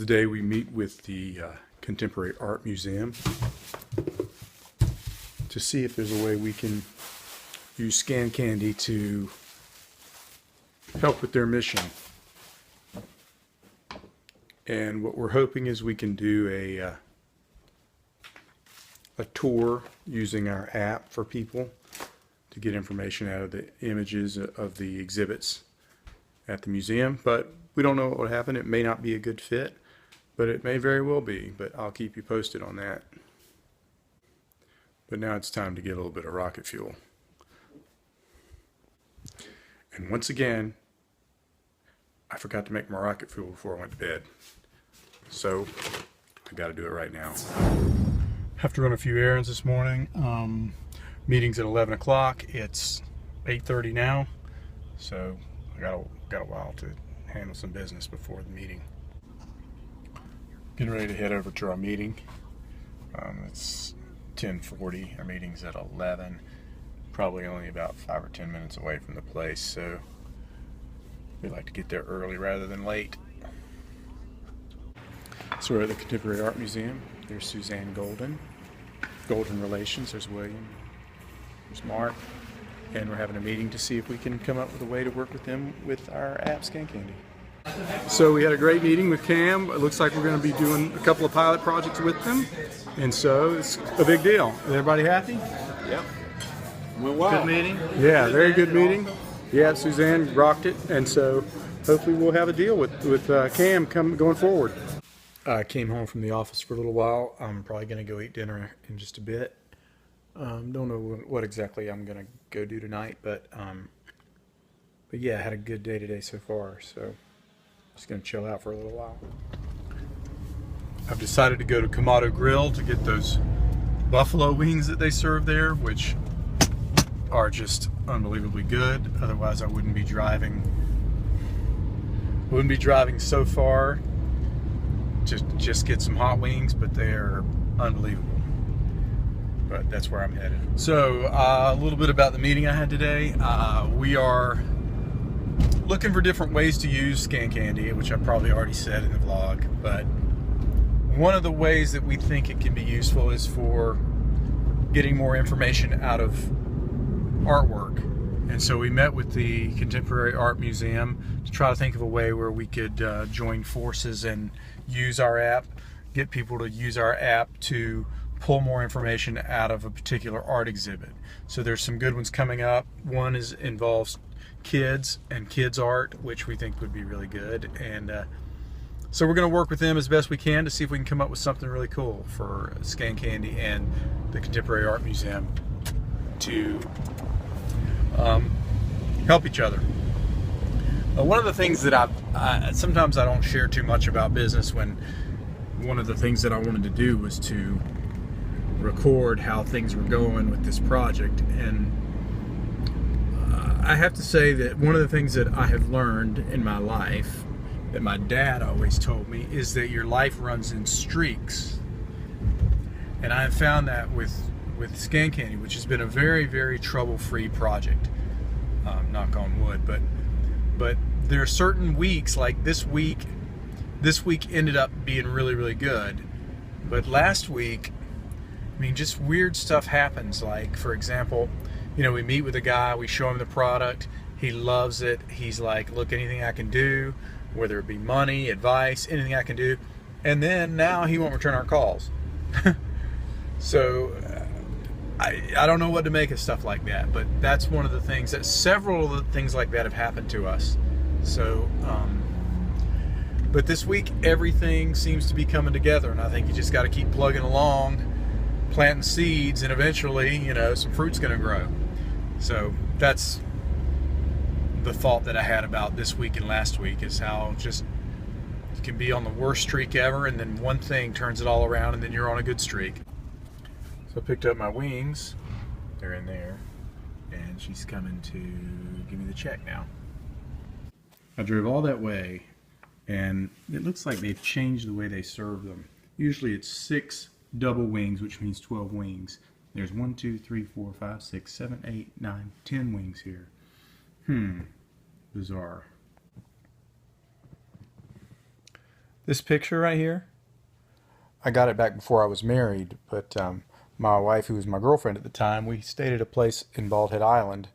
Today we meet with the Contemporary Art Museum to see if there's a way we can use Scan Candy to help with their mission. And what we're hoping is we can do a tour using our app for people to get information out of the images of the exhibits at the museum. But we don't know what will happen. It may not be a good fit, but it may very well be. But I'll keep you posted on that. But now it's time to get a little bit of rocket fuel. And once again, I forgot to make my rocket fuel before I went to bed. So I got to do it right now. Have to run a few errands this morning. Meeting's at 11 o'clock. It's 8:30 now. So I got a while to handle some business before the meeting. Getting ready to head over to our meeting. It's 10:40. Our meeting's at 11. Probably only about 5 or 10 minutes away from the place, so we like to get there early rather than late. So we're at the Contemporary Art Museum. There's Suzanne Golden Relations. There's William. There's Mark. And we're having a meeting to see if we can come up with a way to work with them with our app, Scan Candy. So we had a great meeting with Cam. It looks like we're going to be doing a couple of pilot projects with them. And so it's a big deal. Is everybody happy? Yep. Went well. Good meeting? Yeah, very good meeting. Yeah, Suzanne rocked it. And so hopefully we'll have a deal with Cam going forward. I came home from the office for a little while. I'm probably going to go eat dinner in just a bit. Don't know what exactly I'm going to go do tonight, but yeah, I had a good day today so far, so just going to chill out for a little while. I've decided to go to Kamado Grill to get those buffalo wings that they serve there, which are just unbelievably good. Otherwise, I wouldn't be driving so far to just get some hot wings, but they're unbelievable. But that's where I'm headed. So a little bit about the meeting I had today. We are looking for different ways to use Scan Candy, which I probably already said in the vlog, but one of the ways that we think it can be useful is for getting more information out of artwork. And so we met with the Contemporary Art Museum to try to think of a way where we could join forces and use our app, get people to use our app to pull more information out of a particular art exhibit. So there's some good ones coming up. One involves kids and kids art, which we think would be really good. And so we're going to work with them as best we can to see if we can come up with something really cool for Scan Candy and the Contemporary Art Museum to help each other. One of the things that sometimes I don't share too much about business, when one of the things that I wanted to do was to record how things were going with this project. And I have to say that one of the things that I have learned in my life, that my dad always told me, is that your life runs in streaks. And I have found that with Scan Candy, which has been a very, very trouble-free project, knock on wood, but there are certain weeks, like this week ended up being really, really good. But last week, I mean, just weird stuff happens. Like, for example, we meet with a guy, we show him the product, he loves it, he's like, look, anything I can do, whether it be money, advice, anything I can do, and then now he won't return our calls. So I don't know what to make of stuff like that, but that's one of the things that several of the things like that have happened to us. So but this week everything seems to be coming together, and I think you just got to keep plugging along, planting seeds, and eventually, some fruit's going to grow. So that's the thought that I had about this week and last week, is how just you can be on the worst streak ever, and then one thing turns it all around, and then you're on a good streak. So I picked up my wings. They're in there, and she's coming to give me the check now. I drove all that way, and it looks like they've changed the way they serve them. Usually it's 6 double wings, which means 12 wings. There's 1, 2, 3, 4, 5, 6, 7, 8, 9, 10 wings here. Bizarre. This picture right here, I got it back before I was married, but my wife, who was my girlfriend at the time, we stayed at a place in Bald Head Island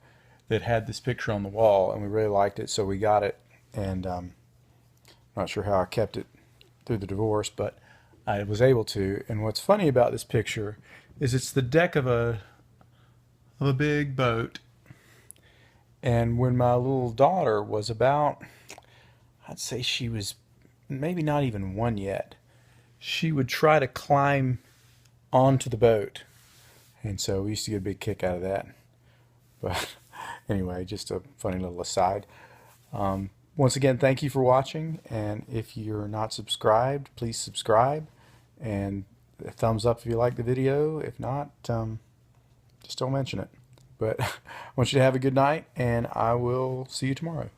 that had this picture on the wall, and we really liked it, so we got it. And not sure how I kept it through the divorce, but I was able to. And what's funny about this picture is it's the deck of a big boat. And when my little daughter was about, I'd say she was maybe not even 1 yet, she would try to climb onto the boat. And so we used to get a big kick out of that. But anyway, just a funny little aside. Once again, thank you for watching, and if you're not subscribed, please subscribe, and a thumbs up if you like the video. If not, just don't mention it. But I want you to have a good night, and I will see you tomorrow.